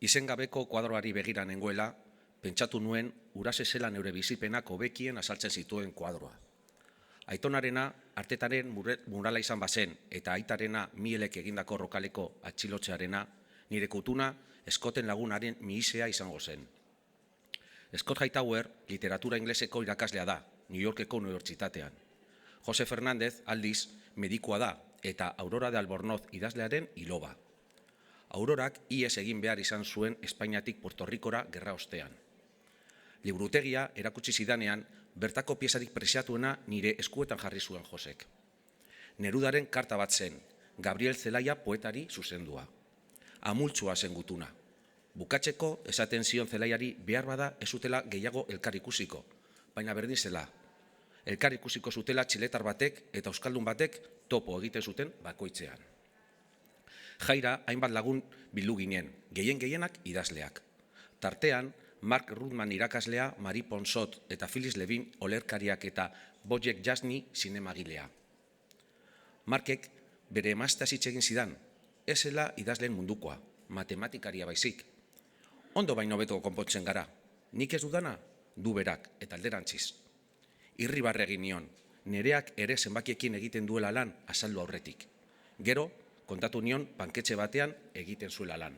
Izengabeko kuadroari begira nengoela, pentsatu nuen Urase zela neure bizipenak hobekien azaltzen zituen kuadroa. Aitonarena artetaren murala izan bazen eta aitarena Mielek egindako rokaleko atxilotzearena, nire kutuna Scotten lagunaren mihisea izango zen. Scott Hightower literatura ingleseko irakaslea da, New Yorkeko unibertsitatean. Jose Fernández aldiz medikua da eta Aurora de Albornoz idazlearen iloba. Aurorak ihes egin behar izan zuen Espainiatik Puerto Ricora gerra ostean. Liburutegia erakutsi zidanean, bertako piezarik preziatuena nire eskuetan jarri zuen Josek. Nerudaren karta bat zen, Gabriel Zelaia poetari zuzendua. Amultsua zen gutuna. Bukatzeko esaten zion Zelaiari behar bada ez zutela gehiago elkar ikusiko, baina berdin zela. Elkar ikusiko zutela txiletar batek eta euskaldun batek topo egiten zuten bakoitzean. Jaira hainbat lagun bildu ginen, gehienak idazleak. Tartean, Mark Ruthman irakaslea, Marie Ponsot eta Phyllis Levin olerkariak eta Bojack Jasny zinemagilea. Markek bere emazteaz hitz egin zidan, ez zela idazleen mundukoa, matematikaria baizik. Ondo baino hobeto konpontzen gara, nik ez dudana, du berak eta alderantziz. Irribarre egin nion, nereak ere zenbakiekin egiten duela lan azaldu aurretik. Gero, kontatu nion panketxe batean egiten zuela lan.